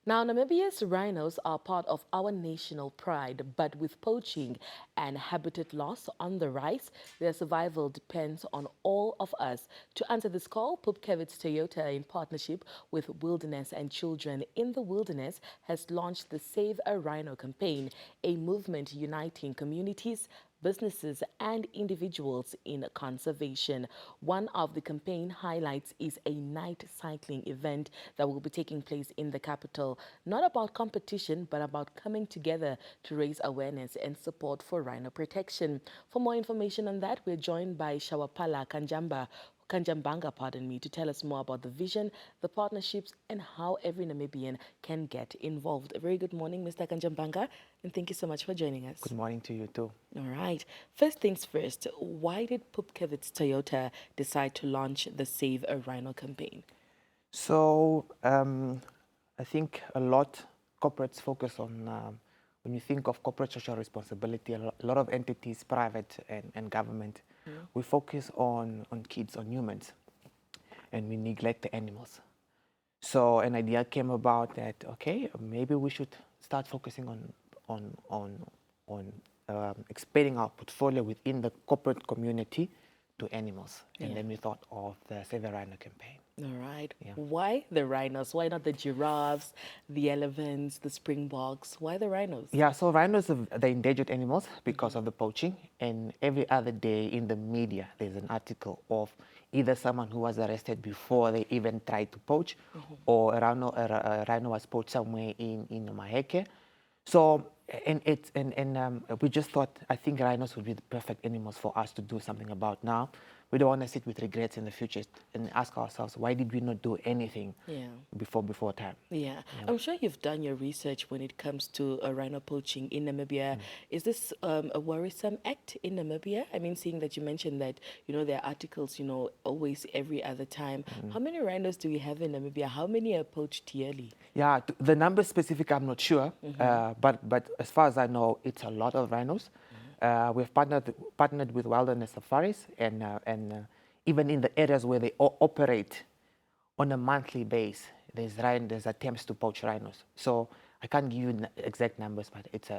Now, Namibia's rhinos are part of our national pride, but with poaching and habitat loss on the rise, their survival depends on all of us. To answer this call, Pupkewitz Toyota, in partnership with Wilderness and Children in the Wilderness, has launched the Save a Rhino campaign, a movement uniting communities, businesses and individuals in conservation. One of the campaign highlights is a night cycling event that will be taking place in the capital. Not about competition, but about coming together to raise awareness and support for rhino protection. For more information on that, we're joined by Shawapala Kanjambanga, pardon me, to tell us more about the vision, the partnerships, and how every Namibian can get involved. A very good morning, Mr. Kanjambanga, and thank you so much for joining us. Good morning to you too. All right. First things first, why did Pupkewitz Toyota decide to launch the Save a Rhino campaign? So I think a lot corporates focus on, when you think of corporate social responsibility, a lot of entities, private and government, we focus on kids, on humans, and we neglect the animals. So an idea came about that, okay, maybe we should start focusing on expanding our portfolio within the corporate community to animals. And then we thought of the Save a Rhino campaign. All right. Yeah. Why the rhinos? Why not the giraffes, the elephants, the springboks? Why the rhinos? Yeah, so rhinos are the endangered animals because of the poaching, and every other day in the media there's an article of either someone who was arrested before they even tried to poach, or a rhino was poached somewhere in Maheke. So we just thought, I think rhinos would be the perfect animals for us to do something about now. We don't want to sit with regrets in the future and ask ourselves, why did we not do anything before time? Yeah. I'm sure you've done your research when it comes to rhino poaching in Namibia. Is this a worrisome act in Namibia? I mean, seeing that you mentioned that, there are articles, always every other time. How many rhinos do we have in Namibia? How many are poached yearly? Yeah, the number specific, I'm not sure, but as far as I know, it's a lot of rhinos. We've partnered with Wilderness Safaris, and even in the areas where they operate on a monthly basis, there's attempts to poach rhinos. So I can't give you exact numbers, but it's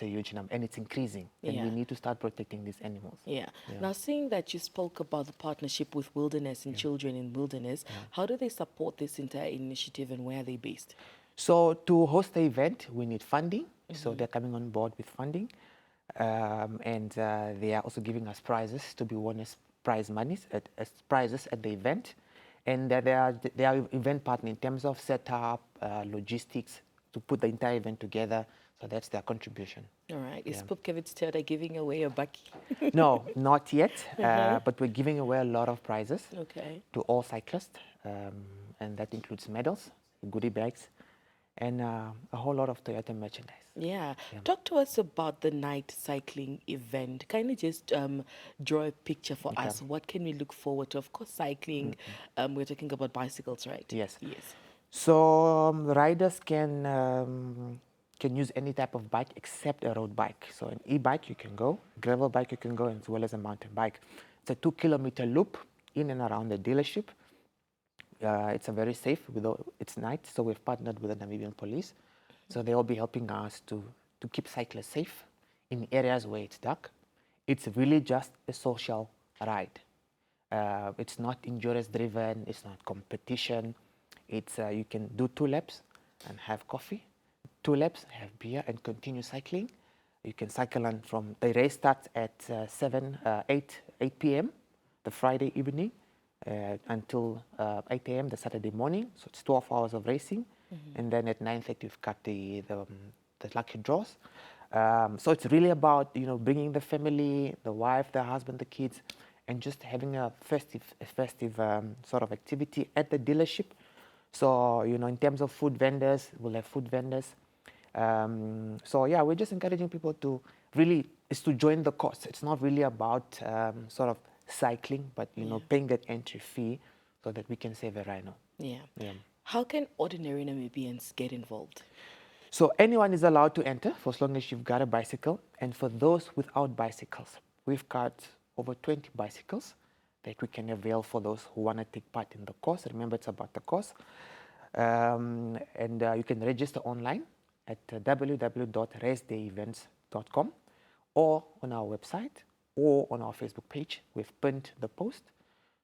a huge number, and it's increasing. And we need to start protecting these animals. Yeah. Now, seeing that you spoke about the partnership with Wilderness and Children in Wilderness, how do they support this entire initiative, and where are they based? So to host the event, we need funding. So they're coming on board with funding. And they are also giving us prizes to be won as prize monies, as prizes at the event. And they are event partner in terms of setup, logistics, to put the entire event together. So that's their contribution. All right. Is Pupkewitz Toyota giving away a bucky? No, not yet. But we're giving away a lot of prizes to all cyclists. And that includes medals, goodie bags, and a whole lot of Toyota merchandise. Yeah. Talk to us about the night cycling event. Kindly just draw a picture for us. What can we look forward to? Of course, cycling. We're talking about bicycles, right? Yes. Yes. So riders can use any type of bike except a road bike. So an e-bike you can go, gravel bike you can go, as well as a mountain bike. It's a 2-kilometer loop in and around the dealership. It's a very safe, it's night, so we've partnered with the Namibian police. So they will be helping us to keep cyclists safe in areas where it's dark. It's really just a social ride. It's not endurance driven, it's not competition. It's you can do 2 laps and have coffee, 2 laps, have beer, and continue cycling. You can cycle on from, the race starts at 8 p.m. the Friday evening until 8 a.m. the Saturday morning. So it's 12 hours of racing. And then at 9:30 we've got the lucky draws. So it's really about, bringing the family, the wife, the husband, the kids, and just having a festive sort of activity at the dealership. So, in terms of food vendors, we'll have food vendors. So yeah, we're just encouraging people to join the cause. It's not really about sort of cycling, but paying that entry fee so that we can save a rhino. Yeah. How can ordinary Namibians get involved? So anyone is allowed to enter for as long as you've got a bicycle. And for those without bicycles, we've got over 20 bicycles that we can avail for those who want to take part in the course. Remember, it's about the course. And you can register online at www.raceDayEvents.com or on our website or on our Facebook page. We've pinned the post.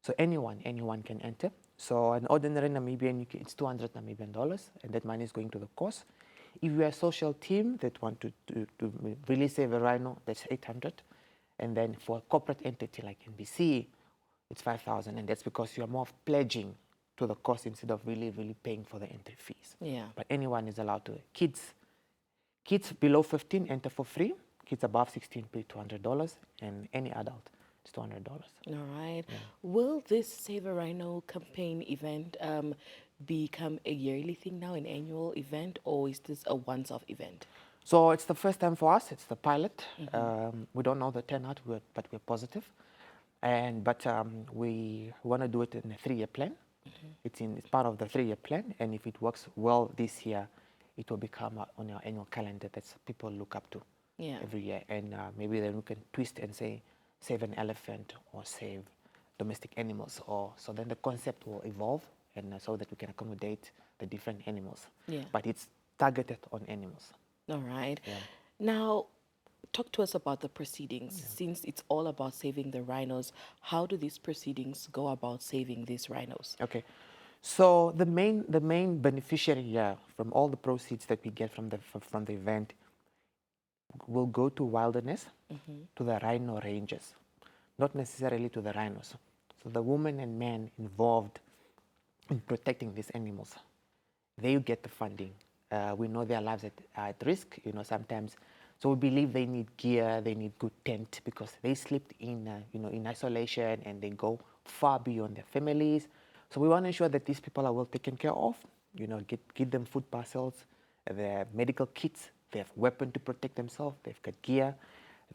So anyone can enter. So an ordinary Namibian, it's 200 Namibian dollars, and that money is going to the cause. If you are a social team that want to really save a rhino, that's 800. And then for a corporate entity like NBC, it's 5,000, and that's because you are more of pledging to the cost instead of really paying for the entry fees. Yeah. But anyone is allowed to. Kids below 15 enter for free. Kids above 16 pay $200, and any adult is $200. All right. Yeah. Will this Save a Rhino campaign event become a yearly thing now, an annual event, or is this a once-off event? So it's the first time for us. It's the pilot. We don't know the turnout, but we're positive. But we want to do it in a 3-year plan. It's part of the 3-year plan, and if it works well this year, it will become on our annual calendar that people look up to every year. And maybe then we can twist and say, save an elephant or save domestic animals. So then the concept will evolve, and so that we can accommodate the different animals. Yeah. But it's targeted on animals. All right. Yeah. Now, talk to us about the proceedings. Yeah. Since it's all about saving the rhinos, how do these proceedings go about saving these rhinos? Okay. So the main beneficiary here from all the proceeds that we get from the event will go to wilderness, to the rhino ranges, not necessarily to the rhinos. So the women and men involved in protecting these animals, they get the funding. We know their lives are at risk, sometimes. So we believe they need gear, they need good tent, because they slept in, in isolation, and they go far beyond their families. So we want to ensure that these people are well taken care of, get them food parcels, they have medical kits, they have weapons to protect themselves, they've got gear,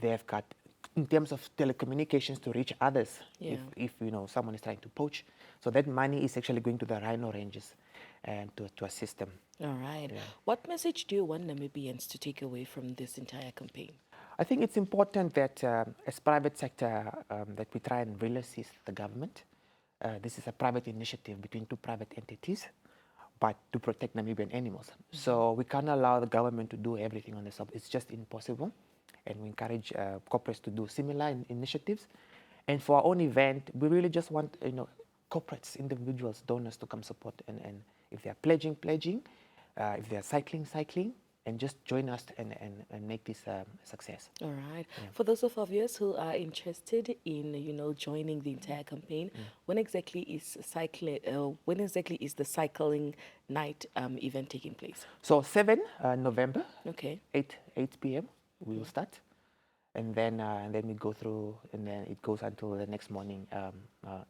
they have got, in terms of telecommunications, to reach others if someone is trying to poach. So that money is actually going to the rhino ranges and to assist them. All right. Yeah. What message do you want Namibians to take away from this entire campaign? I think it's important that as private sector that we try and really assist the government. This is a private initiative between 2 private entities, but to protect Namibian animals. So we can't allow the government to do everything on the sub. It's just impossible. And we encourage corporates to do similar initiatives. And for our own event, we really just want corporates, individuals, donors to come support. And if they're pledging, if they're cycling, and just join us and make this a success. All right. Yeah. For those of our viewers who are interested in, joining the entire campaign, when exactly is the cycling night event taking place? So 7 November. Okay. 8 p.m. we will start, and then we go through, and then it goes until the next morning,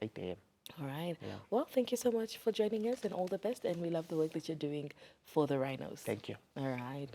8 a.m. All right. Yeah. Well, thank you so much for joining us, and all the best. And we love the work that you're doing for the rhinos. Thank you. All right.